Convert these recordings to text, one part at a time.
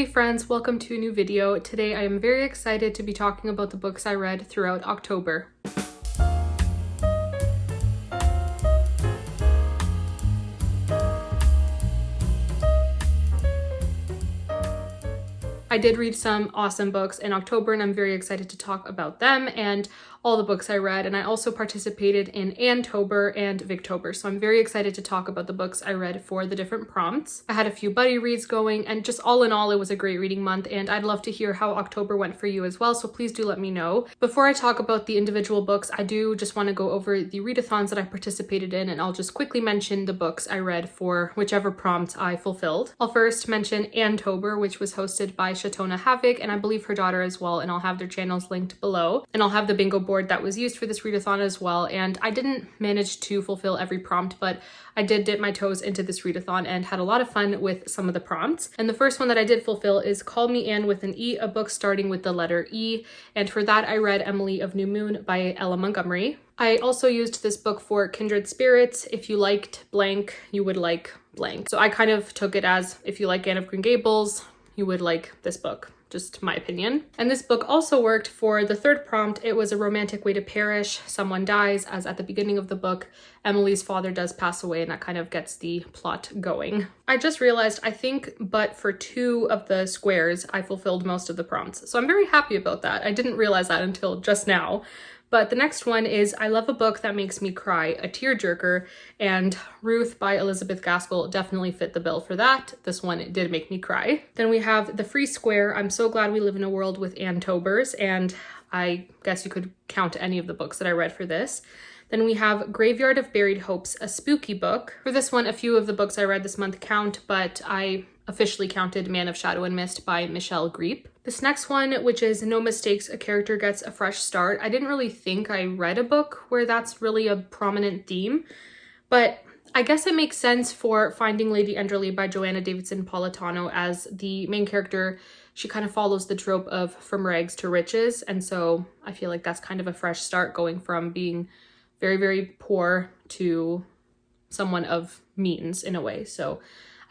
Hey friends, welcome to a new video. Today I am very excited to be talking about the books I read throughout October. I did read some awesome books in October and I'm very excited to talk about them and all the books I read, and I also participated in Anne-tober and Victober, so I'm very excited to talk about the books I read for the different prompts. I had a few buddy reads going, and just all in all it was a great reading month, and I'd love to hear how October went for you as well, so please do let me know. Before I talk about the individual books, I do just want to go over the readathons that I participated in, and I'll just quickly mention the books I read for whichever prompt I fulfilled. I'll first mention Anne-tober, which was hosted by Shatona Havoc, and I believe her daughter as well, and I'll have their channels linked below. And I'll have the bingo board that was used for this readathon as well, and I didn't manage to fulfill every prompt, but I did dip my toes into this readathon and had a lot of fun with some of the prompts. And the first one that I did fulfill is Call Me Anne with an E, a book starting with the letter E, and for that I read Emily of New Moon by Ella Montgomery. I also used this book for Kindred Spirits. If you liked blank, you would like blank. So I kind of took it as if you like Anne of Green Gables, you would like this book. Just my opinion. And this book also worked for the third prompt. It was A Romantic Way to Perish. Someone dies, as at the beginning of the book, Emily's father does pass away, and that kind of gets the plot going. I just realized, I think, but for 2 of the squares, I fulfilled most of the prompts. So I'm very happy about that. I didn't realize that until just now. But the next one is I Love a Book That Makes Me Cry, a tearjerker, and Ruth by Elizabeth Gaskell definitely fit the bill for that. This one did make me cry. Then we have the free square, I'm So Glad We Live in a World with Anne-tobers, and I guess you could count any of the books that I read for this. Then we have Graveyard of Buried Hopes, a spooky book. For this one, a few of the books I read this month count, but I officially counted Man of Shadow and Mist by Michelle Greep. This next one, which is No Mistakes, A Character Gets a Fresh Start. I didn't really think I read a book where that's really a prominent theme, but I guess it makes sense for Finding Lady Enderly by Joanna Davidson Politano. As the main character, she kind of follows the trope of from rags to riches, and so I feel like that's kind of a fresh start, going from being very, very poor to someone of means in a way. So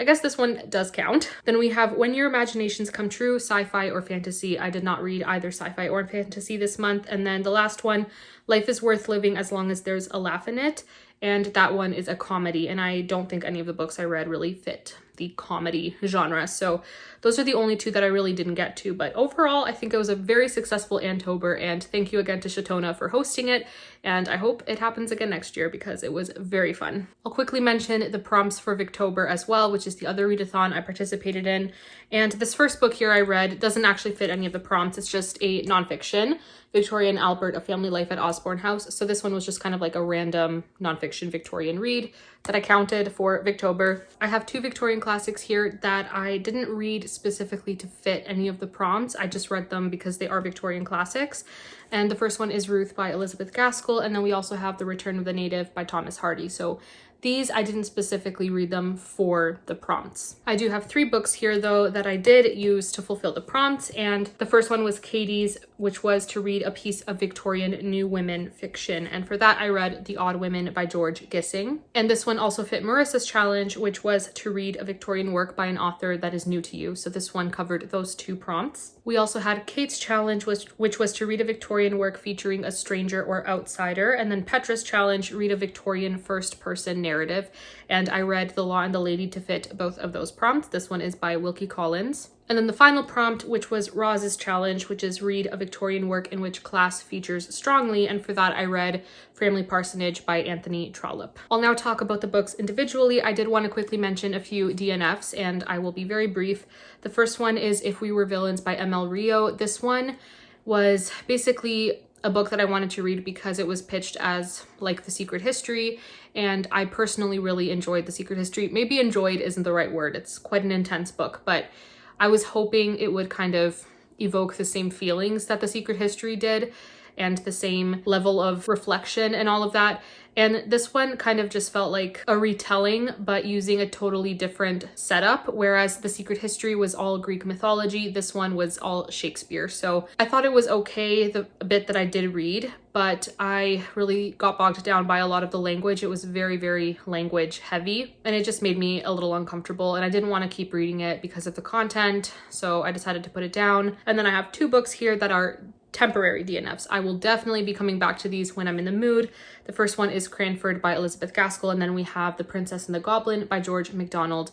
I guess this one does count. Then we have When Your Imaginations Come True, sci-fi or fantasy. I did not read either sci-fi or fantasy this month. And then the last one, Life is Worth Living as Long as There's a Laugh in It. And that one is a comedy, and I don't think any of the books I read really fit the comedy genre. So those are the only 2 that I really didn't get to. But overall, I think it was a very successful Anne-tober, and thank you again to Shatona for hosting it. And I hope it happens again next year because it was very fun. I'll quickly mention the prompts for Victober as well, which is the other readathon I participated in. And this first book here I read doesn't actually fit any of the prompts. It's just a nonfiction, Victoria and Albert, A Family Life at Osborne House. So this one was just kind of like a random nonfiction Victorian read that I counted for Victober. I have 2 Victorian classics here that I didn't read specifically to fit any of the prompts. I just read them because they are Victorian classics. And the first one is Ruth by Elizabeth Gaskell, and then we also have The Return of the Native by Thomas Hardy. So these, I didn't specifically read them for the prompts. I do have 3 books here though that I did use to fulfill the prompts, and the first one was Katie's, which was to read a piece of Victorian New Women fiction, and for that I read The Odd Women by George Gissing. And this one also fit Marissa's challenge, which was to read a Victorian work by an author that is new to you. So this one covered those 2 prompts. We also had Kate's challenge, which was to read a Victorian work featuring a stranger or outsider, and then Petra's challenge, read a Victorian first-person narrative, and I read The Law and the Lady to fit both of those prompts. This one is by Wilkie Collins. And then the final prompt, which was Roz's challenge, which is read a Victorian work in which class features strongly, and for that I read Framley Parsonage by Anthony Trollope. I'll now talk about the books individually. I did want to quickly mention a few DNFs, and I will be very brief. The first one is If We Were Villains by M.L. Rio. This one was basically a book that I wanted to read because it was pitched as like The Secret History, and I personally really enjoyed The Secret History. Maybe enjoyed isn't the right word. It's quite an intense book, but I was hoping it would kind of evoke the same feelings that The Secret History did. and the same level of reflection and all of that. And this one kind of just felt like a retelling, but using a totally different setup. Whereas The Secret History was all Greek mythology, this one was all Shakespeare. So I thought it was okay, the bit that I did read, but I really got bogged down by a lot of the language. It was very, very language heavy, and it just made me a little uncomfortable, and I didn't want to keep reading it because of the content. So I decided to put it down. And then I have 2 books here that are temporary DNFs. I will definitely be coming back to these when I'm in the mood. The first one is Cranford by Elizabeth Gaskell, and then we have The Princess and the Goblin by George MacDonald.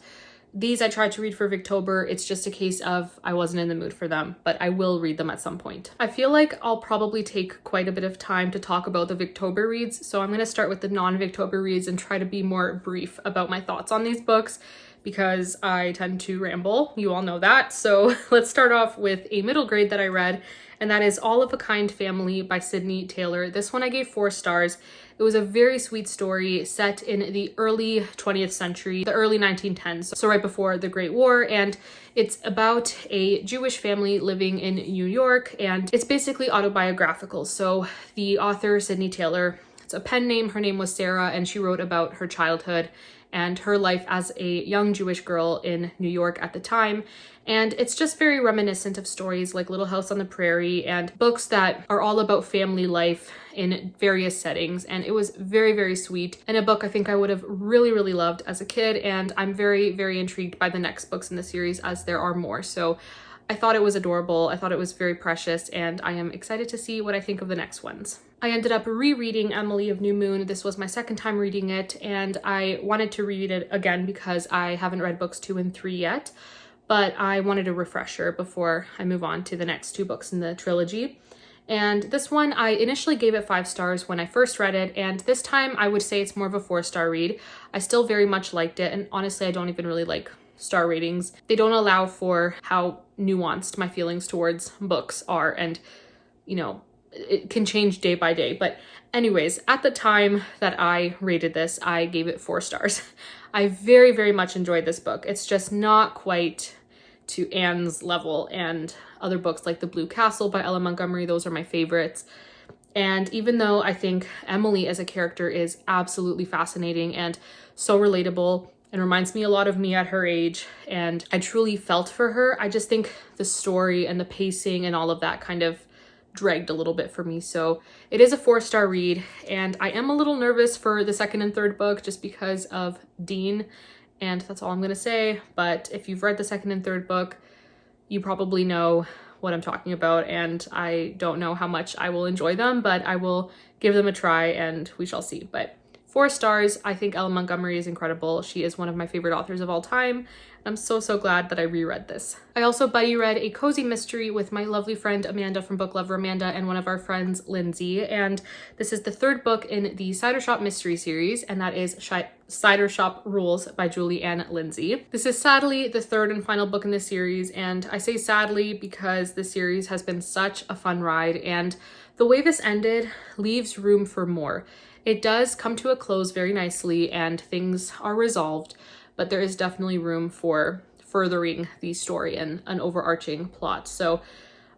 These I tried to read for Victober. It's just a case of I wasn't in the mood for them, but I will read them at some point. I feel like I'll probably take quite a bit of time to talk about the Victober reads, so I'm going to start with the non-Victober reads and try to be more brief about my thoughts on these books, because I tend to ramble. You all know that. So let's start off with a middle grade that I read, and that is All of a Kind Family by Sydney Taylor. This one I gave 4 stars. It was a very sweet story set in the early 20th century, the early 1910s, so right before the Great War, and it's about a Jewish family living in New York, and it's basically autobiographical. So the author, Sydney Taylor, it's a pen name, her name was Sarah, and she wrote about her childhood and her life as a young Jewish girl in New York at the time. And it's just very reminiscent of stories like Little House on the Prairie and books that are all about family life in various settings. And it was very, very sweet, and a book I think I would have really, really loved as a kid. And I'm very, very intrigued by the next books in the series, as there are more. So I thought it was adorable. I thought it was very precious, and I am excited to see what I think of the next ones. I ended up rereading Emily of New Moon. This was my second time reading it, and I wanted to read it again because I haven't read books 2 and 3 yet, but I wanted a refresher before I move on to the next 2 books in the trilogy. And this one, I initially gave it 5 stars when I first read it, and this time I would say it's more of a 4-star read. I still very much liked it, and honestly, I don't even really like star ratings. They don't allow for how nuanced my feelings towards books are, and you know, it can change day by day. But anyways, at the time that I rated this, I gave it 4 stars. I very, very much enjoyed this book. It's just not quite to Anne's level, and other books like The Blue Castle by Ella Montgomery, those are my favorites. And even though I think Emily as a character is absolutely fascinating and so relatable, and reminds me a lot of me at her age, and I truly felt for her, I just think the story and the pacing and all of that kind of dragged a little bit for me. So it is a 4-star read, and I am a little nervous for the second and third book just because of Dean, and that's all I'm gonna say. But if you've read the second and third book, you probably know what I'm talking about, and I don't know how much I will enjoy them, but I will give them a try and we shall see. But 4 stars. I think Ella Montgomery is incredible. She is one of my favorite authors of all time. I'm so, so glad that I reread this. I also buddy read a cozy mystery with my lovely friend Amanda from Book Lover Amanda and one of our friends, Lindsay. And this is the 3rd book in the Cider Shop Mystery series, and that is Cider Shop Rules by Julie Ann Lindsay. This is sadly the 3rd and final book in this series, and I say sadly because the series has been such a fun ride, and the way this ended leaves room for more. It does come to a close very nicely and things are resolved, but there is definitely room for furthering the story and an overarching plot. So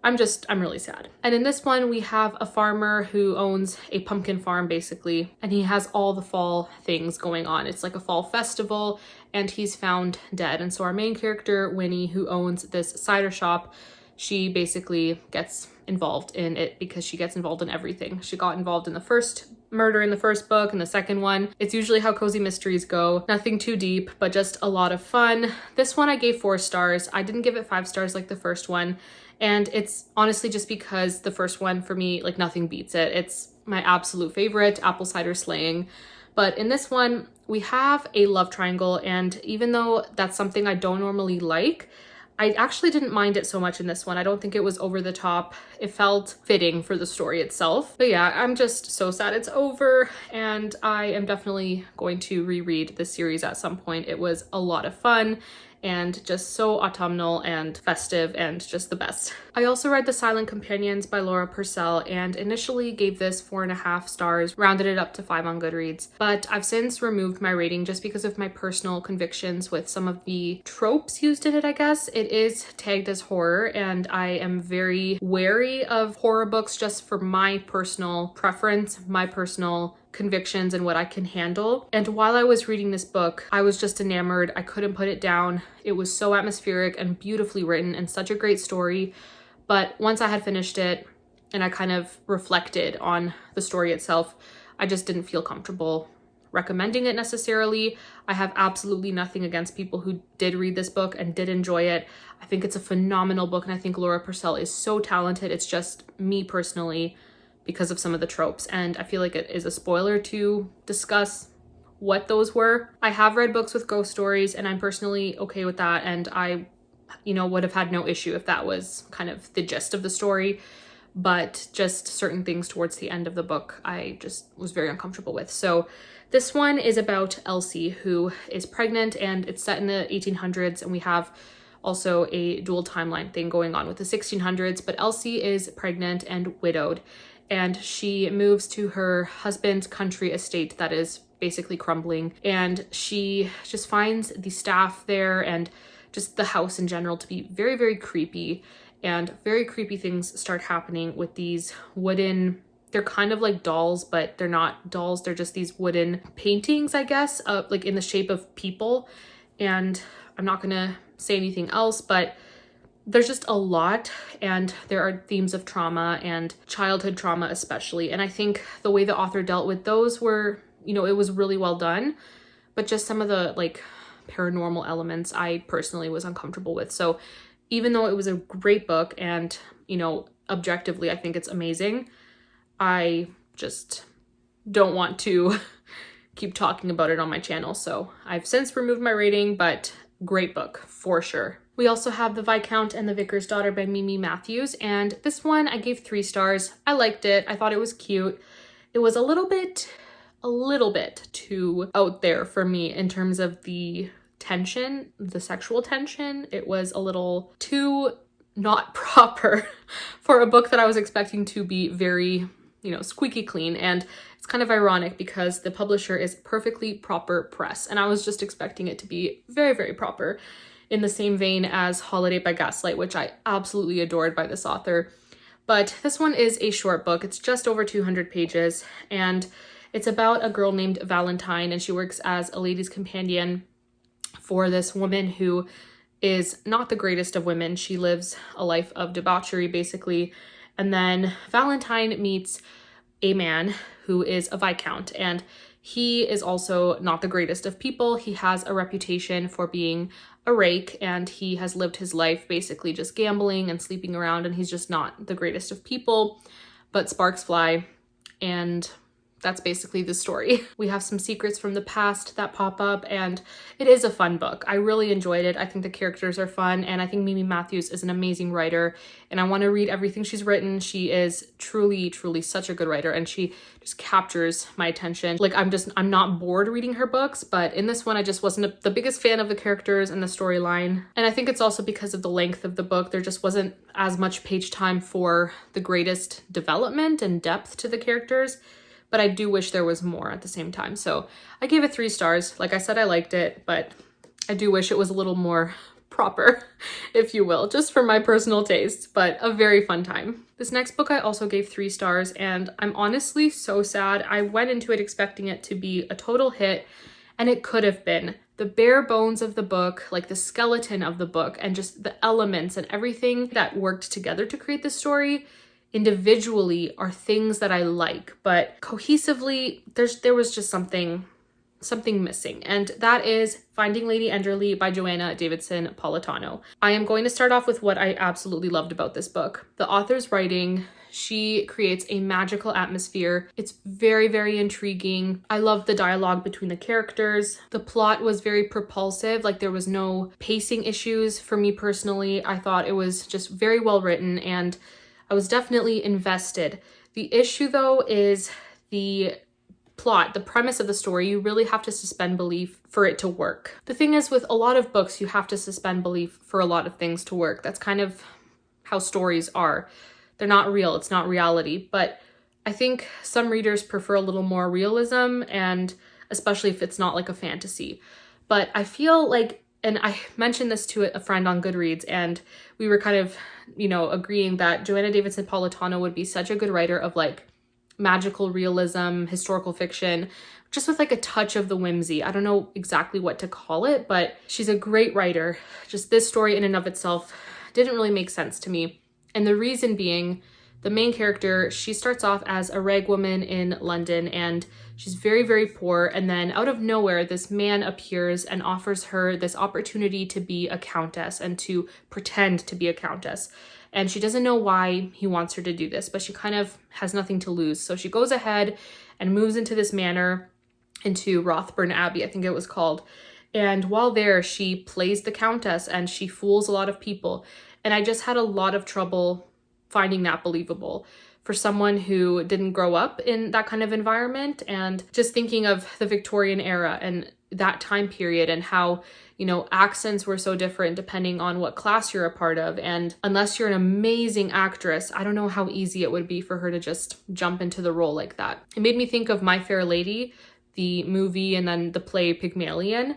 I'm really sad. And in this one, we have a farmer who owns a pumpkin farm basically, and he has all the fall things going on. It's like a fall festival, and he's found dead. And so our main character, Winnie, who owns this cider shop, she basically gets involved in it because she gets involved in everything. She got involved in the first murder in the first book and the second one. It's usually how cozy mysteries go. Nothing too deep, but just a lot of fun. This one I gave 4 stars. I didn't give it 5 stars like the first one. And it's honestly just because the first one for me, like nothing beats it. It's my absolute favorite, apple cider slaying. But in this one, we have a love triangle. And even though that's something I don't normally like, I actually didn't mind it so much in this one. I don't think it was over the top. It felt fitting for the story itself. But yeah, I'm just so sad it's over, and I am definitely going to reread this series at some point. It was a lot of fun, and just so autumnal and festive and just the best. I also read The Silent Companions by Laura Purcell and initially gave this 4.5 stars, rounded it up to 5 on Goodreads, but I've since removed my rating just because of my personal convictions with some of the tropes used in it, I guess. It is tagged as horror, and I am very wary of horror books just for my personal preference, my personal convictions and what I can handle. And while I was reading this book, I was just enamored. I couldn't put it down. It was so atmospheric and beautifully written and such a great story. But once I had finished it and I kind of reflected on the story itself, I just didn't feel comfortable recommending it necessarily. I have absolutely nothing against people who did read this book and did enjoy it. I think it's a phenomenal book, and I think Laura Purcell is so talented. It's just me personally, because of some of the tropes, and I feel like it is a spoiler to discuss what those were. I have read books with ghost stories, and I'm personally okay with that, and I, would have had no issue if that was kind of the gist of the story, but just certain things towards the end of the book I just was very uncomfortable with. So this one is about Elsie, who is pregnant, and it's set in the 1800s, and we have also a dual timeline thing going on with the 1600s, but Elsie is pregnant and widowed, and she moves to her husband's country estate that is basically crumbling, and she just finds the staff there and just the house in general to be very, very creepy, and very creepy things start happening with these wooden, they're kind of like dolls, but they're not dolls, they're just these wooden paintings, I guess, like in the shape of people. And I'm not gonna say anything else, but there's just a lot, and there are themes of trauma and childhood trauma especially. And I think the way the author dealt with those were, it was really well done, but just some of the like paranormal elements I personally was uncomfortable with. So even though it was a great book and, objectively I think it's amazing, I just don't want to keep talking about it on my channel. So I've since removed my rating, but great book for sure. We also have The Viscount and the Vicar's Daughter by Mimi Matthews, and this one I gave 3 stars. I liked it. I thought it was cute. It was a little bit too out there for me in terms of the tension, the sexual tension. It was a little too not proper for a book that I was expecting to be very, squeaky clean. And it's kind of ironic because the publisher is Perfectly Proper Press, and I was just expecting it to be very, very proper, in the same vein as Holiday by Gaslight, which I absolutely adored by this author. But this one is a short book. It's just over 200 pages, and it's about a girl named Valentine, and she works as a lady's companion for this woman who is not the greatest of women. She lives a life of debauchery, basically. And then Valentine meets a man who is a Viscount, and he is also not the greatest of people. He has a reputation for being a rake, and he has lived his life basically just gambling and sleeping around, and he's just not the greatest of people, but sparks fly, and that's basically the story. We have some secrets from the past that pop up, and it is a fun book. I really enjoyed it. I think the characters are fun, and I think Mimi Matthews is an amazing writer, and I want to read everything she's written. She is truly, truly such a good writer, and she just captures my attention. Like, I'm not bored reading her books, but in this one, I just wasn't the biggest fan of the characters and the storyline. And I think it's also because of the length of the book. There just wasn't as much page time for the greatest development and depth to the characters, but I do wish there was more at the same time. So I gave it 3 stars. Like I said, I liked it, but I do wish it was a little more proper, if you will, just for my personal taste, but a very fun time. This next book I also gave 3 stars, and I'm honestly so sad. I went into it expecting it to be a total hit, and it could have been. The bare bones of the book, like the skeleton of the book, and just the elements and everything that worked together to create the story individually are things that I like, but cohesively there was just something missing, and that is Finding Lady Enderly by Joanna Davidson Politano. I am going to start off with what I absolutely loved about this book. The author's writing, she creates a magical atmosphere. It's very, very intriguing. I love the dialogue between the characters. The plot was very propulsive, like there was no pacing issues for me personally. I thought it was just very well written, and I was definitely invested. The issue though is the plot, the premise of the story, you really have to suspend belief for it to work. The thing is, with a lot of books, you have to suspend belief for a lot of things to work. That's kind of how stories are. They're not real, it's not reality, but I think some readers prefer a little more realism, and especially if it's not like a fantasy. But I feel like, and I mentioned this to a friend on Goodreads, and we were kind of, agreeing that Joanna Davidson Politano would be such a good writer of like magical realism, historical fiction, just with like a touch of the whimsy. I don't know exactly what to call it, but she's a great writer. Just this story in and of itself didn't really make sense to me. And the reason being, the main character, she starts off as a rag woman in London, and she's very, very poor. And then out of nowhere, this man appears and offers her this opportunity to be a countess and to pretend to be a countess. And she doesn't know why he wants her to do this, but she kind of has nothing to lose. So she goes ahead and moves into this manor, into Rothburn Abbey, I think it was called. And while there, she plays the countess and she fools a lot of people. And I just had a lot of trouble finding that believable for someone who didn't grow up in that kind of environment. And just thinking of the Victorian era and that time period and how, accents were so different depending on what class you're a part of. And unless you're an amazing actress, I don't know how easy it would be for her to just jump into the role like that. It made me think of My Fair Lady, the movie, and then the play Pygmalion,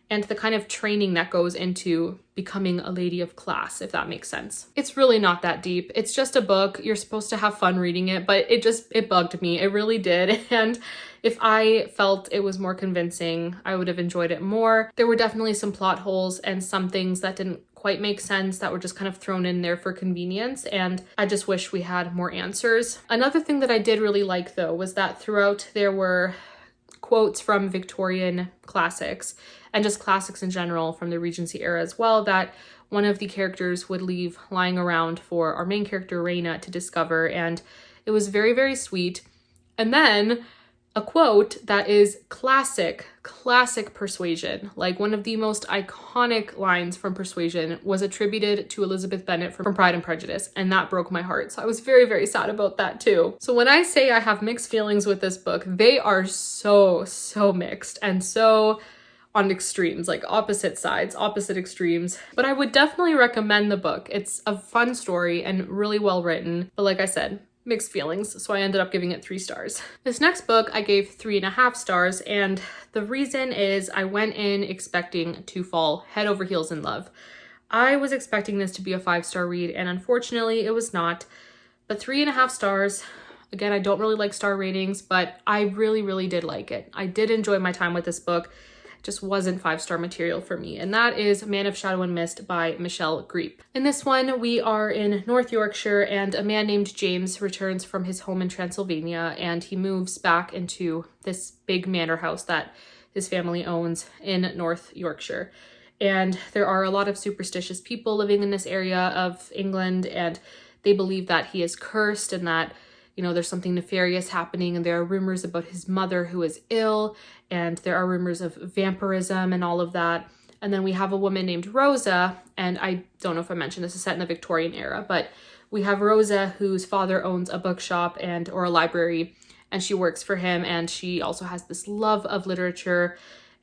and the kind of training that goes into becoming a lady of class, if that makes sense. It's really not that deep. It's just a book. You're supposed to have fun reading it, but it bugged me. It really did. And if I felt it was more convincing, I would have enjoyed it more. There were definitely some plot holes and some things that didn't quite make sense that were just kind of thrown in there for convenience, and I just wish we had more answers. Another thing that I did really like, though, was that throughout there were quotes from Victorian classics and just classics in general from the Regency era as well, that one of the characters would leave lying around for our main character, Raina, to discover, and it was very, very sweet. And then a quote that is classic Persuasion, like one of the most iconic lines from Persuasion, was attributed to Elizabeth Bennet from Pride and Prejudice, and that broke my heart. So I was very, very sad about that too. So when I say I have mixed feelings with this book, they are so mixed and so on extremes, like opposite sides, opposite extremes. But I would definitely recommend the book. It's a fun story and really well written, but like I said, mixed feelings, so I ended up giving it 3 stars. This next book I gave 3.5 stars, and the reason is I went in expecting to fall head over heels in love. I was expecting this to be a 5-star read, and unfortunately it was not, but 3.5 stars. Again, I don't really like star ratings, but I really did like it. I did enjoy my time with this book. Just wasn't 5-star material for me, and that is Man of Shadow and Mist by Michelle Greep. In this one, we are in North Yorkshire, and a man named James returns from his home in Transylvania, and he moves back into this big manor house that his family owns in North Yorkshire. And there are a lot of superstitious people living in this area of England, and they believe that he is cursed and that there's something nefarious happening, and there are rumors about his mother who is ill, and there are rumors of vampirism and all of that. And then we have a woman named Rosa, and I don't know if I mentioned this is set in the Victorian era, but we have Rosa whose father owns a bookshop or a library, and she works for him, and she also has this love of literature.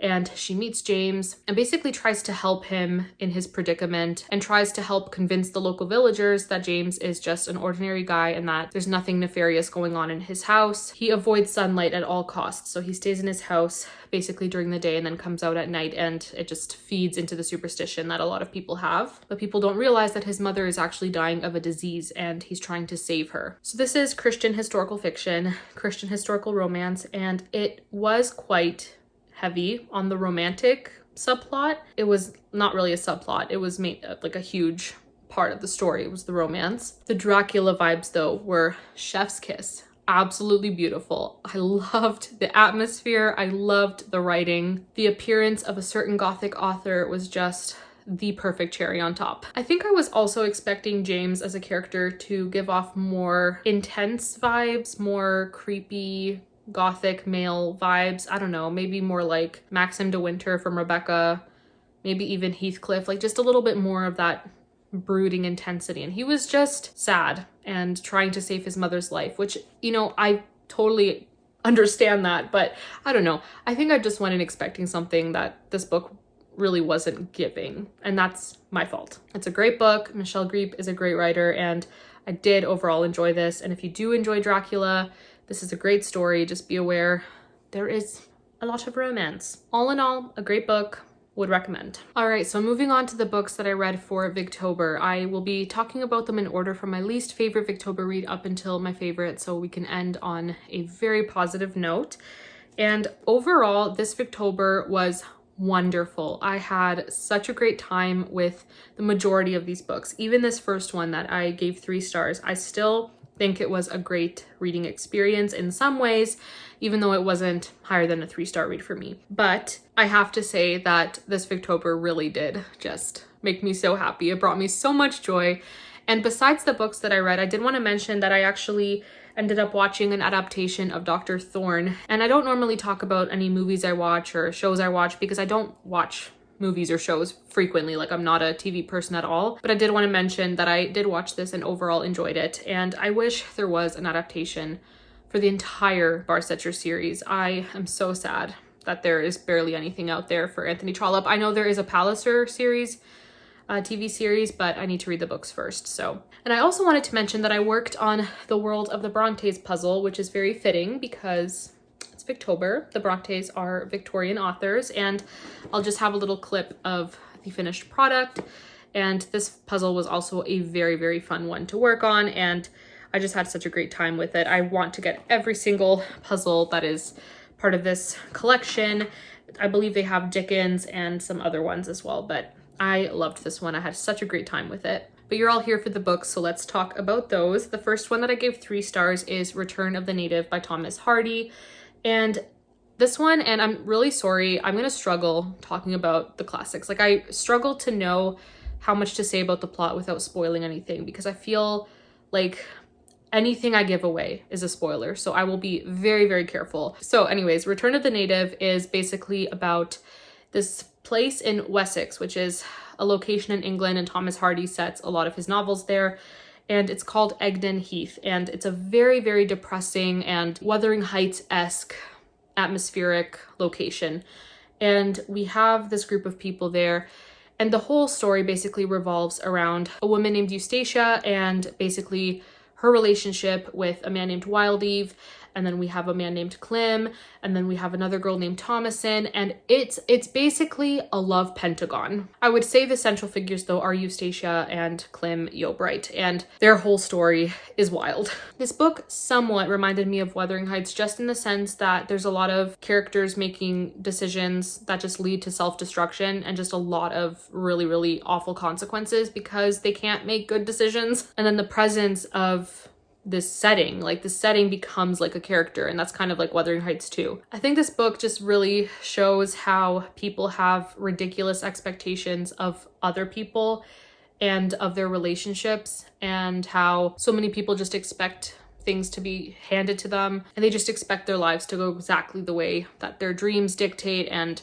And she meets James and basically tries to help him in his predicament and tries to help convince the local villagers that James is just an ordinary guy and that there's nothing nefarious going on in his house. He avoids sunlight at all costs, so he stays in his house basically during the day and then comes out at night, and it just feeds into the superstition that a lot of people have. But people don't realize that his mother is actually dying of a disease and he's trying to save her. So this is Christian historical fiction, Christian historical romance, and it was quite heavy on the romantic subplot. It was not really a subplot. It was made like a huge part of the story. It was the romance. The Dracula vibes, though, were chef's kiss. Absolutely beautiful. I loved the atmosphere. I loved the writing. The appearance of a certain Gothic author was just the perfect cherry on top. I think I was also expecting James as a character to give off more intense vibes, more creepy, Gothic male vibes. I don't know, maybe more like Maxim de Winter from Rebecca, maybe even Heathcliff, like just a little bit more of that brooding intensity. And he was just sad and trying to save his mother's life, which, I totally understand that, but I don't know. I think I just went in expecting something that this book really wasn't giving, and that's my fault. It's a great book. Michelle Griepe is a great writer, and I did overall enjoy this. And if you do enjoy Dracula, this is a great story. Just be aware there is a lot of romance. All in all, a great book. Would recommend. All right, so moving on to the books that I read for Victober. I will be talking about them in order from my least favorite Victober read up until my favorite, so we can end on a very positive note. And overall, this Victober was wonderful. I had such a great time with the majority of these books. Even this first one that I gave 3 stars, I still think it was a great reading experience in some ways, even though it wasn't higher than a 3-star read for me. But I have to say that this Victober really did just make me so happy. It brought me so much joy. And besides the books that I read, I did want to mention that I actually ended up watching an adaptation of Dr. Thorne. And I don't normally talk about any movies I watch or shows I watch because I don't watch movies or shows frequently. Like, I'm not a TV person at all, but I did want to mention that I did watch this and overall enjoyed it. And I wish there was an adaptation for the entire Barsetshire series. I am so sad that there is barely anything out there for Anthony Trollope. I know there is a Palliser series, TV series, but I need to read the books first. So, and I also wanted to mention that I worked on the World of the Brontes puzzle, which is very fitting because it's Victober. The Brontes are Victorian authors, and I'll just have a little clip of the finished product. And this puzzle was also a very, very fun one to work on, and I just had such a great time with it. I want to get every single puzzle that is part of this collection. I believe they have Dickens and some other ones as well, but I loved this one. I had such a great time with it. But you're all here for the books, so let's talk about those. The first one that I gave 3 stars is Return of the Native by Thomas Hardy. And this one, and I'm really sorry, I'm gonna struggle talking about the classics. Like, I struggle to know how much to say about the plot without spoiling anything, because I feel like anything I give away is a spoiler. So I will be very, very careful. So anyways, Return of the Native is basically about this place in Wessex, which is a location in England, and Thomas Hardy sets a lot of his novels there. And it's called Egdon Heath, and it's a very, very depressing and Wuthering Heights-esque atmospheric location. And we have this group of people there, and the whole story basically revolves around a woman named Eustacia and basically her relationship with a man named Wildeve, and then we have a man named Clem, and then we have another girl named Thomasin, and it's basically a love pentagon. I would say the central figures, though, are Eustacia and Clem Yeobright, and their whole story is wild. This book somewhat reminded me of Wuthering Heights, just in the sense that there's a lot of characters making decisions that just lead to self-destruction, and just a lot of really, really awful consequences because they can't make good decisions. And then the presence of this setting, like the setting becomes like a character, and that's kind of like Wuthering Heights too. I think this book just really shows how people have ridiculous expectations of other people and of their relationships, and how so many people just expect things to be handed to them, and they just expect their lives to go exactly the way that their dreams dictate, and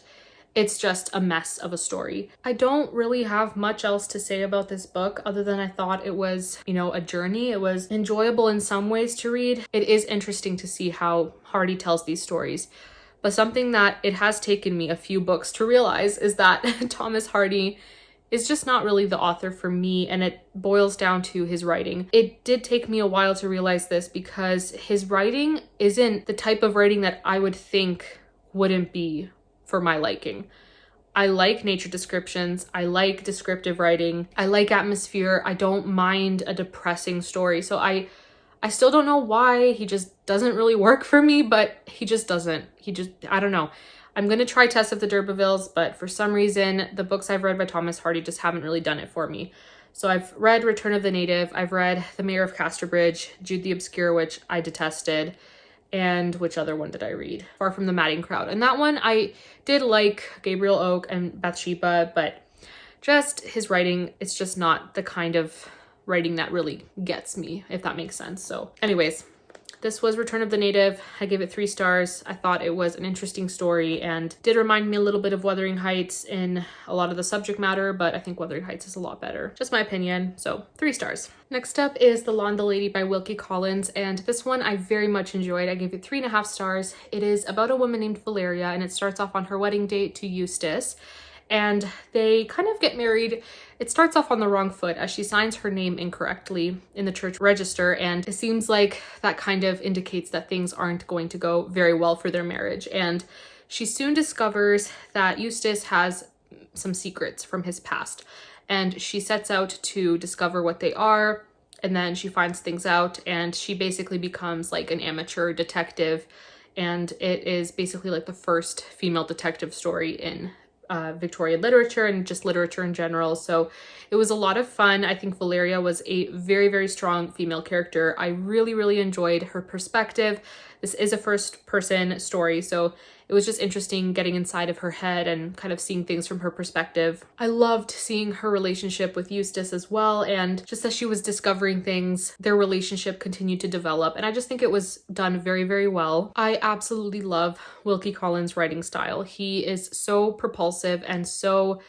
it's just a mess of a story. I don't really have much else to say about this book other than I thought it was, a journey. It was enjoyable in some ways to read. It is interesting to see how Hardy tells these stories. But something that it has taken me a few books to realize is that Thomas Hardy is just not really the author for me, and it boils down to his writing. It did take me a while to realize this because his writing isn't the type of writing that I would think wouldn't be for my liking. I like nature descriptions. I like descriptive writing. I like atmosphere. I don't mind a depressing story. So I still don't know why he just doesn't really work for me, but he just doesn't. I don't know. I'm going to try Tess of the D'Urbervilles, but for some reason, the books I've read by Thomas Hardy just haven't really done it for me. So I've read Return of the Native. I've read The Mayor of Casterbridge, Jude the Obscure, which I detested. And which other one did I read? Far from the Madding Crowd. And that one, I did like Gabriel Oak and Bathsheba, but just his writing, it's just not the kind of writing that really gets me, if that makes sense. So anyways, This was Return of the Native. I gave it 3 stars. I thought it was an interesting story and did remind me a little bit of Wuthering Heights in a lot of the subject matter, but I think Wuthering Heights is a lot better. Just my opinion, so 3 stars. Next up is The Law and the Lady by Wilkie Collins, and this one I very much enjoyed. I gave it 3.5 stars. It is about a woman named Valeria, and it starts off on her wedding date to Eustace, and they kind of get married. It starts off on the wrong foot as she signs her name incorrectly in the church register, and it seems like that kind of indicates that things aren't going to go very well for their marriage. And she soon discovers that Eustace has some secrets from his past, and she sets out to discover what they are, and then she finds things out, and she basically becomes like an amateur detective, and it is basically like the first female detective story in Victorian literature and just literature in general. So it was a lot of fun. I think Valeria was a very, very strong female character. I really, really enjoyed her perspective. This is a first person story, so it was just interesting getting inside of her head and kind of seeing things from her perspective. I loved seeing her relationship with Eustace as well, and just as she was discovering things, their relationship continued to develop, and I just think it was done very, very well. I absolutely love Wilkie Collins' writing style. He is so propulsive and so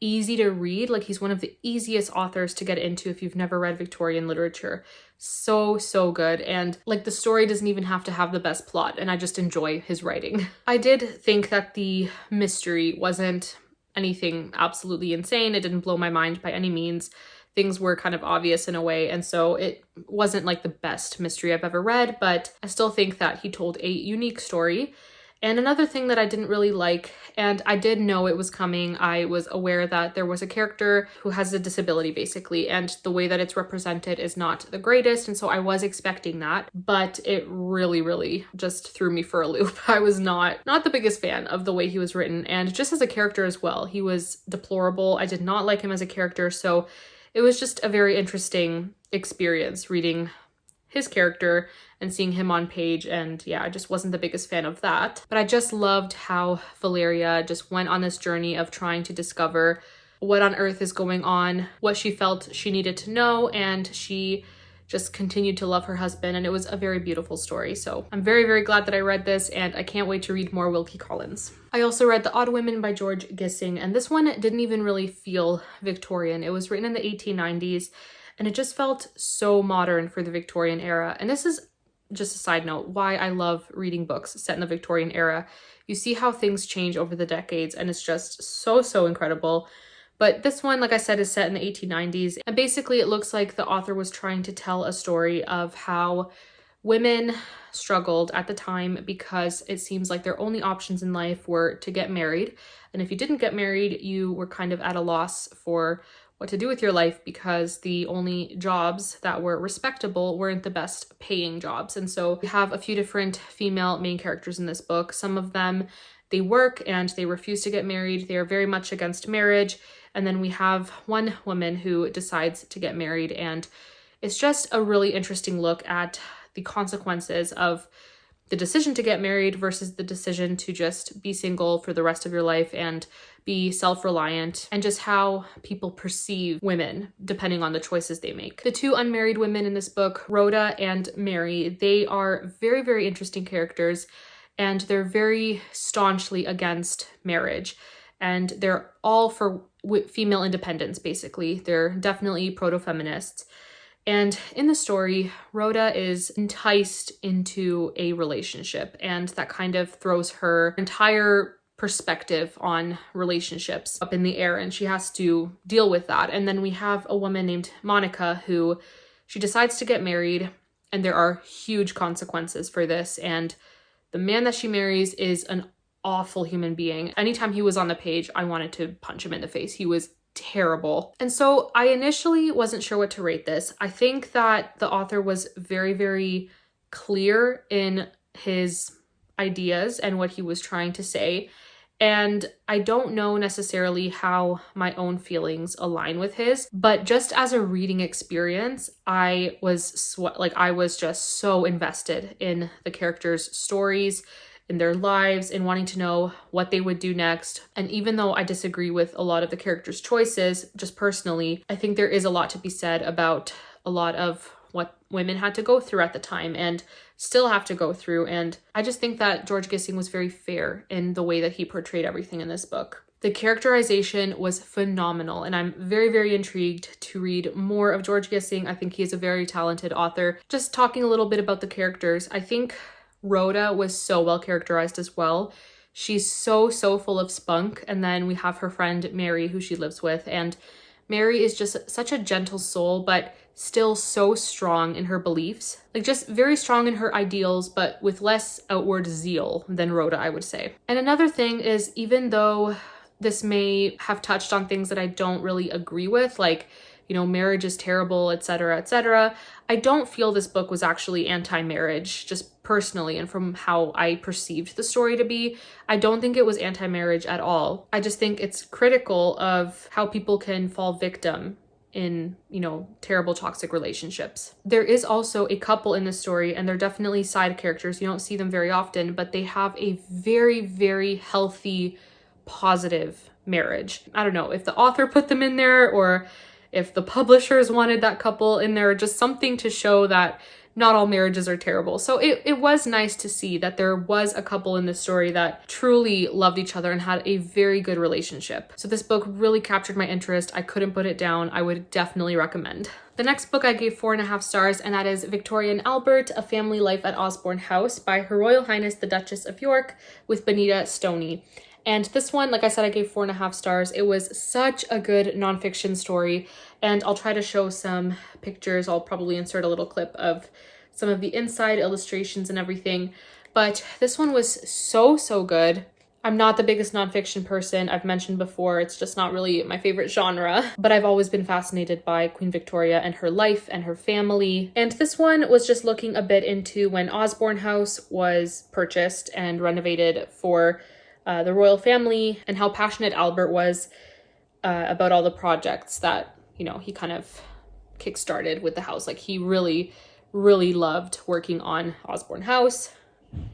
easy to read. Like, he's one of the easiest authors to get into if you've never read Victorian literature. So good. And like, the story doesn't even have to have the best plot, and I just enjoy his writing. I did think that the mystery wasn't anything absolutely insane. It didn't blow my mind by any means. Things were kind of obvious in a way, and so it wasn't like the best mystery I've ever read, but I still think that he told a unique story. And another thing that I didn't really like, and I did know it was coming, I was aware that there was a character who has a disability basically, and the way that it's represented is not the greatest, and so I was expecting that, but it really just threw me for a loop. I was not the biggest fan of the way he was written, and just as a character as well, he was deplorable. I did not like him as a character, so it was just a very interesting experience reading his character and seeing him on page, and yeah, I just wasn't the biggest fan of that. But I just loved how Valeria just went on this journey of trying to discover what on earth is going on, what she felt she needed to know, and she just continued to love her husband, and it was a very beautiful story. So I'm very glad that I read this, and I can't wait to read more Wilkie Collins. I also read The Odd Women by George Gissing, and this one didn't even really feel Victorian. It was written in the 1890s, and it just felt so modern for the Victorian era. And this is just a side note, why I love reading books set in the Victorian era. You see how things change over the decades, and it's just so incredible. But this one, like I said, is set in the 1890s. And basically it looks like the author was trying to tell a story of how women struggled at the time because it seems like their only options in life were to get married. And if you didn't get married, you were kind of at a loss for what to do with your life because the only jobs that were respectable weren't the best paying jobs. And so we have a few different female main characters in this book. Some of them, they work and they refuse to get married. They are very much against marriage. And then we have one woman who decides to get married, and it's just a really interesting look at the consequences of the decision to get married versus the decision to just be single for the rest of your life and be self-reliant, and just how people perceive women depending on the choices they make. The 2 unmarried women in this book, Rhoda and Mary, they are very interesting characters, and they're very staunchly against marriage, and they're all for female independence basically. They're definitely proto-feminists. And in the story, Rhoda is enticed into a relationship, and that kind of throws her entire perspective on relationships up in the air, and she has to deal with that. And then we have a woman named Monica who she decides to get married, and there are huge consequences for this. And the man that she marries is an awful human being. Anytime he was on the page, I wanted to punch him in the face. He was terrible. And so I initially wasn't sure what to rate this. I think that the author was very clear in his ideas and what he was trying to say. And I don't know necessarily how my own feelings align with his, but just as a reading experience, I was just so invested in the characters' stories, in their lives, in wanting to know what they would do next. And even though I disagree with a lot of the characters' choices, just personally, I think there is a lot to be said about a lot of what women had to go through at the time and still have to go through. And I just think that George Gissing was very fair in the way that he portrayed everything in this book. The characterization was phenomenal, and I'm very, very intrigued to read more of George Gissing. I think he is a very talented author. Just talking a little bit about the characters, I think Rhoda was so well characterized as well. She's so full of spunk. And then we have her friend Mary, who she lives with, and Mary is just such a gentle soul, but still so strong in her beliefs. Like, just very strong in her ideals, but with less outward zeal than Rhoda, I would say. And another thing is, even though this may have touched on things that I don't really agree with, like, you know, marriage is terrible, etc., etc., I don't feel this book was actually anti-marriage, just personally, and from how I perceived the story to be. I don't think it was anti-marriage at all. I just think it's critical of how people can fall victim in, you know, terrible toxic relationships. There is also a couple in the story, and they're definitely side characters. You don't see them very often, but they have a very, very healthy, positive marriage. I don't know if the author put them in there or if the publishers wanted that couple in there, just something to show that not all marriages are terrible. So it was nice to see that there was a couple in this story that truly loved each other and had a very good relationship. So this book really captured my interest. I couldn't put it down. I would definitely recommend. The next book I gave 4.5 stars, and that is Victoria and Albert, A Family Life at Osborne House by Her Royal Highness the Duchess of York with Benita Stoney. And this one, like I said, I gave 4.5 stars. It was such a good nonfiction story, and I'll try to show some pictures. I'll probably insert a little clip of some of the inside illustrations and everything. But this one was so good. I'm not the biggest nonfiction person. I've mentioned before, it's just not really my favorite genre, but I've always been fascinated by Queen Victoria and her life and her family. And this one was just looking a bit into when Osborne House was purchased and renovated for the royal family, and how passionate Albert was about all the projects that, you know, he kind of kickstarted with the house. Like, he really loved working on Osborne House.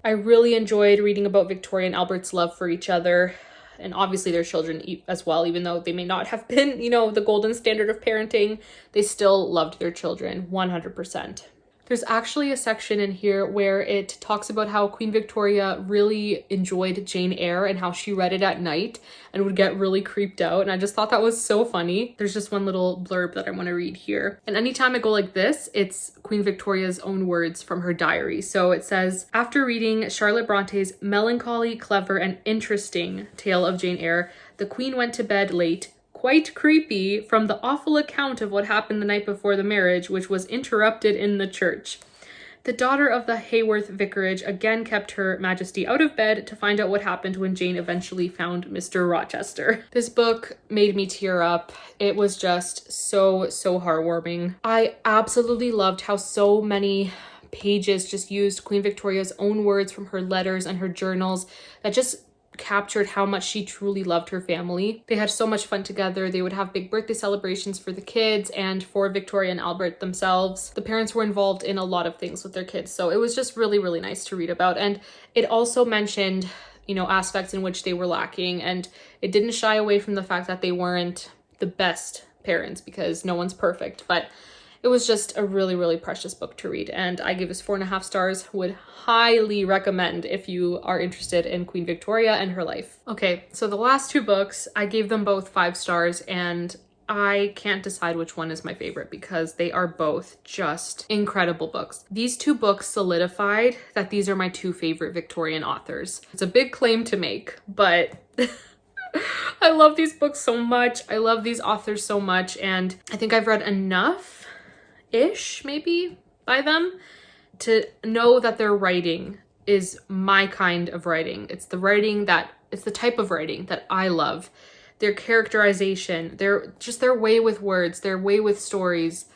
I really enjoyed reading about Victoria and Albert's love for each other, and obviously their children as well. Even though they may not have been, you know, the golden standard of parenting, they still loved their children 100%. There's actually a section in here where it talks about how Queen Victoria really enjoyed Jane Eyre and how she read it at night and would get really creeped out. And I just thought that was so funny. There's just one little blurb that I want to read here. And anytime I go like this, it's Queen Victoria's own words from her diary. So it says, after reading Charlotte Bronte's melancholy, clever, and interesting tale of Jane Eyre, the Queen went to bed late, quite creepy, from the awful account of what happened the night before the marriage, which was interrupted in the church. The daughter of the Haworth Vicarage again kept Her Majesty out of bed to find out what happened when Jane eventually found Mr. Rochester. This book made me tear up. It was just so heartwarming. I absolutely loved how so many pages just used Queen Victoria's own words from her letters and her journals that just captured how much she truly loved her family. They had so much fun together. They would have big birthday celebrations for the kids and for Victoria and Albert themselves. The parents were involved in a lot of things with their kids, so it was just really nice to read about. And it also mentioned, you know, aspects in which they were lacking, and it didn't shy away from the fact that they weren't the best parents, because no one's perfect, but it was just a really precious book to read, and I give this 4.5 stars. Would highly recommend if you are interested in Queen Victoria and her life. Okay, so the last two books, I gave them both 5 stars, and I can't decide which one is my favorite because they are both just incredible books. These two books solidified that these are my 2 favorite Victorian authors. It's a big claim to make, but I love these books so much. I love these authors so much, and I think I've read enough-ish, maybe, by them to know that their writing is my kind of writing. It's the type of writing that I love. Their characterization, their way with words, their way with stories.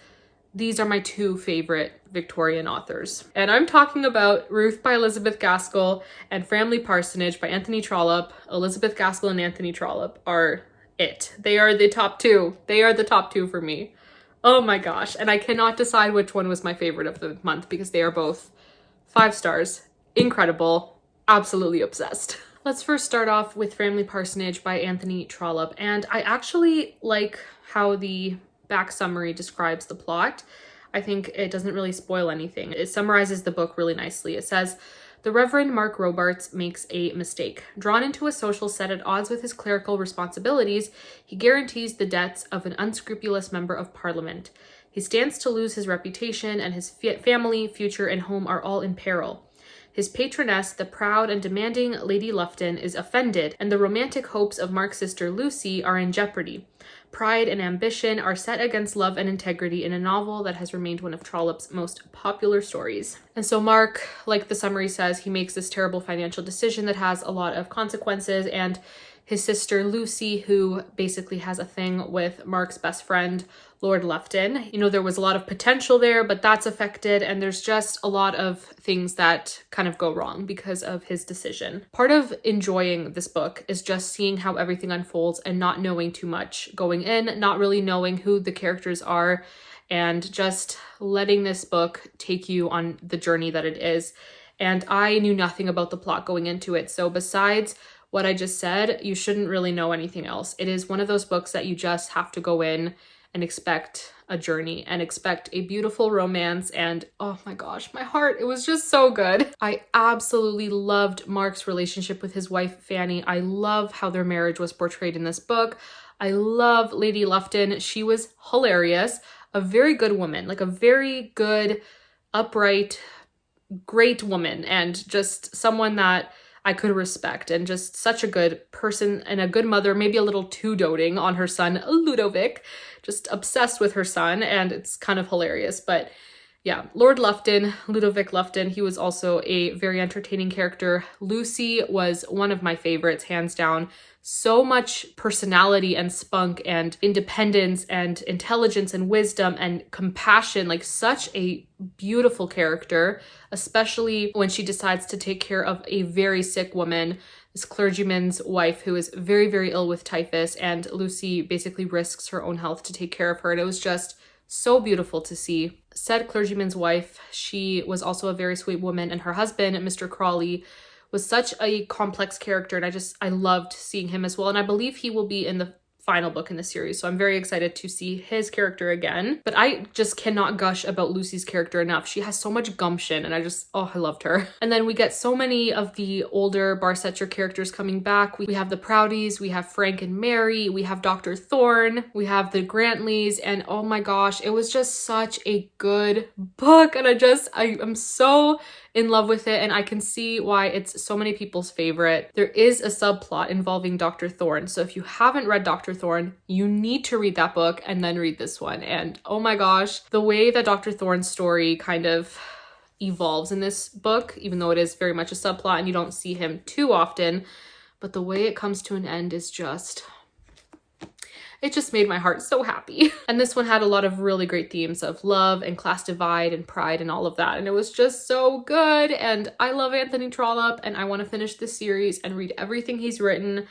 These are my 2 favorite Victorian authors. And I'm talking about Ruth by Elizabeth Gaskell and Framley Parsonage by Anthony Trollope. Elizabeth Gaskell and Anthony Trollope are it. They are the top 2. They are the top 2 for me. Oh my gosh. And I cannot decide which one was my favorite of the month because they are both 5 stars. Incredible. Absolutely obsessed. Let's first start off with Framley Parsonage by Anthony Trollope. And I actually like how the back summary describes the plot. I think it doesn't really spoil anything. It summarizes the book really nicely. It says, "The Reverend Mark Robarts makes a mistake. Drawn into a social set at odds with his clerical responsibilities, he guarantees the debts of an unscrupulous member of Parliament. He stands to lose his reputation, and his family, future, and home are all in peril. His patroness, the proud and demanding Lady Lufton, is offended, and the romantic hopes of Mark's sister Lucy are in jeopardy. Pride and ambition are set against love and integrity in a novel that has remained one of Trollope's most popular stories." And so Mark, like the summary says, he makes this terrible financial decision that has a lot of consequences, and his sister Lucy, who basically has a thing with Mark's best friend, Lord Lufton. You know, there was a lot of potential there, but that's affected, and there's just a lot of things that kind of go wrong because of his decision. Part of enjoying this book is just seeing how everything unfolds and not knowing too much going in, not really knowing who the characters are, and just letting this book take you on the journey that it is. And I knew nothing about the plot going into it, so besides what I just said, you shouldn't really know anything else. It is one of those books that you just have to go in and expect a journey and expect a beautiful romance, and oh my gosh, my heart, it was just so good. I absolutely loved Mark's relationship with his wife Fanny. I love how their marriage was portrayed in this book. I love Lady Lufton. She was hilarious, a very good woman, like a very good, upright, great woman, and just someone that I could respect, and just such a good person and a good mother, maybe a little too doting on her son, Ludovic, just obsessed with her son, and it's kind of hilarious. But yeah, Lord Lufton, Ludovic Lufton, he was also a very entertaining character. Lucy was one of my favorites, hands down. So much personality and spunk and independence and intelligence and wisdom and compassion, like such a beautiful character, especially when she decides to take care of a very sick woman, this clergyman's wife who is very, very ill with typhus, and Lucy basically risks her own health to take care of her. And it was just so beautiful to see. Said clergyman's wife, she was also a very sweet woman, and her husband, Mr. Crawley, was such a complex character, and I loved seeing him as well. And I believe he will be in the final book in the series, so I'm very excited to see his character again. But I just cannot gush about Lucy's character enough. She has so much gumption, and I loved her. And then we get so many of the older Barsetshire characters coming back. We have the Proudies, we have Frank and Mary, we have Dr. Thorne, we have the Grantleys, and oh my gosh, it was just such a good book, and I'm so in love with it, and I can see why it's so many people's favorite. There is a subplot involving Dr. Thorne, so if you haven't read Dr. Thorne, you need to read that book and then read this one. And oh my gosh, the way that Dr. Thorne's story kind of evolves in this book, even though it is very much a subplot and you don't see him too often, but the way it comes to an end is just... it just made my heart so happy. And this one had a lot of really great themes of love and class divide and pride and all of that. And it was just so good. And I love Anthony Trollope, and I want to finish this series and read everything he's written.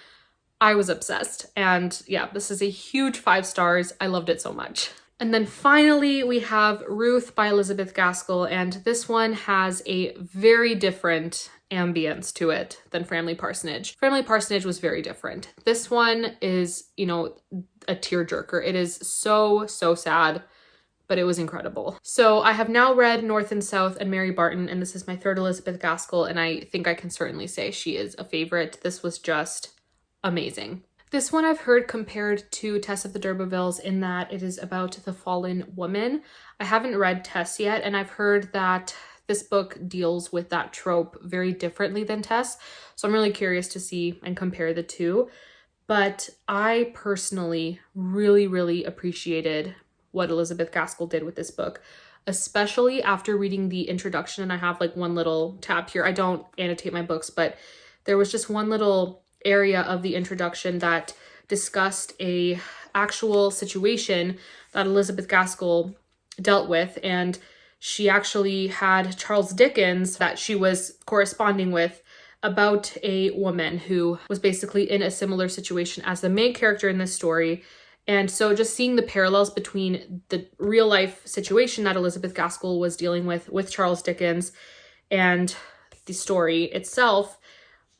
I was obsessed. And yeah, this is a huge 5 stars. I loved it so much. And then finally, we have Ruth by Elizabeth Gaskell, and this one has a very different ambience to it than Framley Parsonage. Framley Parsonage was very different. This one is, you know, a tearjerker. It is so, so sad, but it was incredible. So I have now read North and South and Mary Barton, and this is my 3rd Elizabeth Gaskell, and I think I can certainly say she is a favorite. This was just amazing. This one I've heard compared to Tess of the D'Urbervilles in that it is about the fallen woman. I haven't read Tess yet, and I've heard that this book deals with that trope very differently than Tess. So I'm really curious to see and compare the two. But I personally really, really appreciated what Elizabeth Gaskell did with this book, especially after reading the introduction. And I have like one little tab here. I don't annotate my books, but there was just one little area of the introduction that discussed a actual situation that Elizabeth Gaskell dealt with, and she actually had Charles Dickens that she was corresponding with about a woman who was basically in a similar situation as the main character in this story. And so just seeing the parallels between the real life situation that Elizabeth Gaskell was dealing with Charles Dickens and the story itself,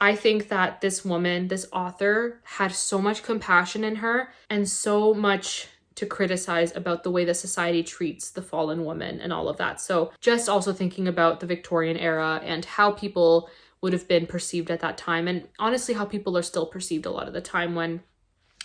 I think that this woman, this author, had so much compassion in her and so much to criticize about the way that society treats the fallen woman and all of that. So just also thinking about the Victorian era and how people would have been perceived at that time, and honestly how people are still perceived a lot of the time, when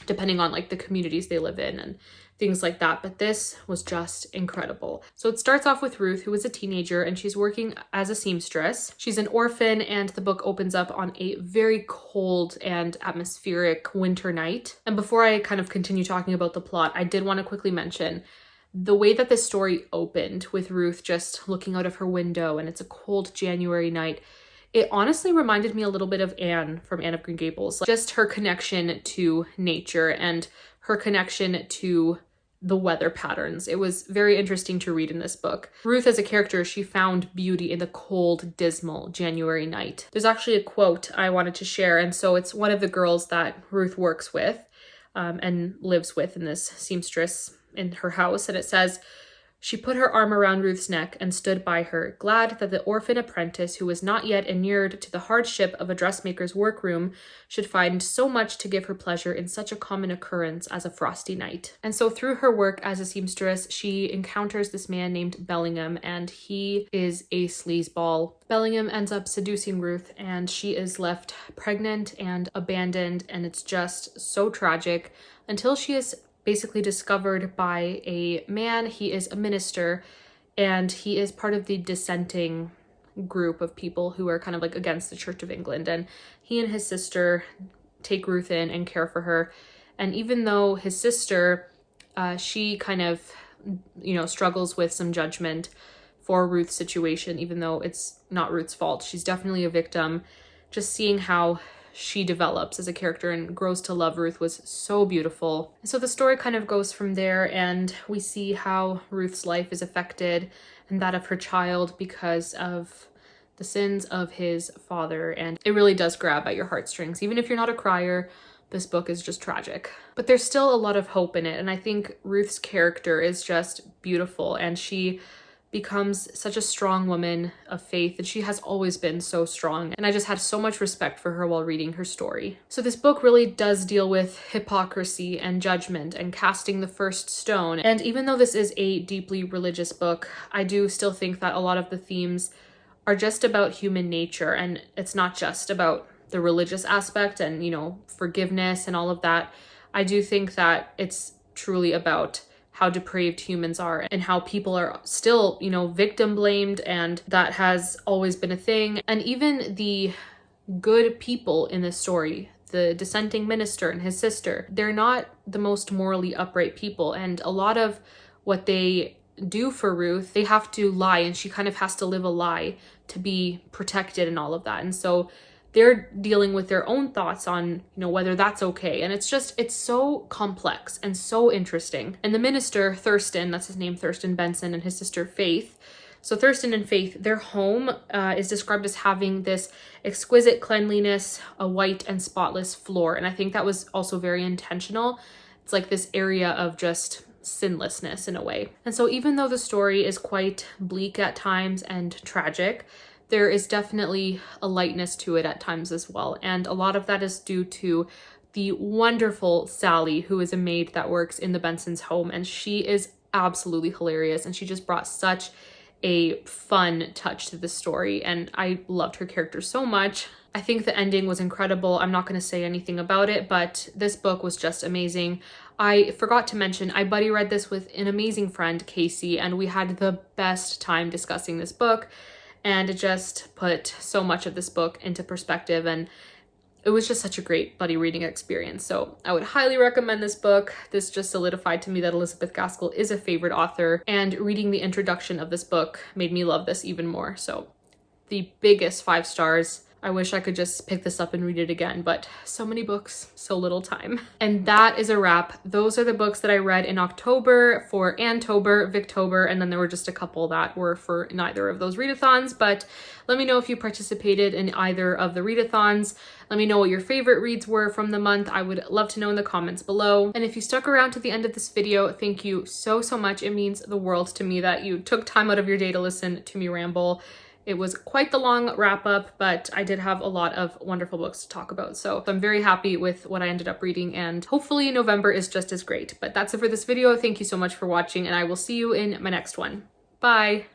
depending on like the communities they live in and things like that. But this was just incredible. So it starts off with Ruth, who is a teenager, and she's working as a seamstress. She's an orphan, and the book opens up on a very cold and atmospheric winter night. And before I kind of continue talking about the plot, I did want to quickly mention the way that this story opened with Ruth just looking out of her window, and it's a cold January night. It honestly reminded me a little bit of Anne from Anne of Green Gables, just her connection to nature and her connection to the weather patterns. It was very interesting to read in this book. Ruth as a character, she found beauty in the cold, dismal January night. There's actually a quote I wanted to share, and so it's one of the girls that Ruth works with and lives with in this seamstress in her house, and it says, "She put her arm around Ruth's neck and stood by her, glad that the orphan apprentice who was not yet inured to the hardship of a dressmaker's workroom should find so much to give her pleasure in such a common occurrence as a frosty night." And so through her work as a seamstress, she encounters this man named Bellingham, and he is a sleazeball. Bellingham ends up seducing Ruth, and she is left pregnant and abandoned, and it's just so tragic until she is basically discovered by a man. He is a minister, and he is part of the dissenting group of people who are kind of like against the Church of England. And he and his sister take Ruth in and care for her. And even though his sister, she kind of, struggles with some judgment for Ruth's situation, even though it's not Ruth's fault. She's definitely a victim. Just seeing how she develops as a character and grows to love Ruth was so beautiful. So the story kind of goes from there, and we see how Ruth's life is affected and that of her child because of the sins of his father. And it really does grab at your heartstrings. Even if you're not a crier, this book is just tragic. But there's still a lot of hope in it. And I think Ruth's character is just beautiful, and she becomes such a strong woman of faith, and she has always been so strong. And I just had so much respect for her while reading her story. So this book really does deal with hypocrisy and judgment and casting the first stone. And even though this is a deeply religious book, I do still think that a lot of the themes are just about human nature, and it's not just about the religious aspect and, forgiveness and all of that. I do think that it's truly about how depraved humans are and how people are still, victim blamed, and that has always been a thing. And even the good people in this story, the dissenting minister and his sister, they're not the most morally upright people. And a lot of what they do for Ruth, they have to lie, and she kind of has to live a lie to be protected and all of that. And so they're dealing with their own thoughts on, whether that's okay. And it's so complex and so interesting. And the minister, Thurston, that's his name, Thurston Benson, and his sister, Faith. So Thurston and Faith, their home is described as having this exquisite cleanliness, a white and spotless floor. And I think that was also very intentional. It's like this area of just sinlessness in a way. And so even though the story is quite bleak at times and tragic, there is definitely a lightness to it at times as well. And a lot of that is due to the wonderful Sally, who is a maid that works in the Benson's home. And she is absolutely hilarious. And she just brought such a fun touch to the story. And I loved her character so much. I think the ending was incredible. I'm not going to say anything about it, but this book was just amazing. I forgot to mention, I buddy read this with an amazing friend, Casey, and we had the best time discussing this book. And it just put so much of this book into perspective, and it was just such a great buddy reading experience. So I would highly recommend this book. This just solidified to me that Elizabeth Gaskell is a favorite author, and reading the introduction of this book made me love this even more. So the biggest 5 stars. I wish I could just pick this up and read it again, but so many books, so little time. And that is a wrap. Those are the books that I read in October for Anne-tober, Victober, and then there were just a couple that were for neither of those readathons. But let me know if you participated in either of the readathons. Let me know what your favorite reads were from the month. I would love to know in the comments below. And if you stuck around to the end of this video, thank you so much. It means the world to me that you took time out of your day to listen to me ramble. It was quite the long wrap up, but I did have a lot of wonderful books to talk about. So I'm very happy with what I ended up reading, and hopefully November is just as great. But that's it for this video. Thank you so much for watching, and I will see you in my next one. Bye.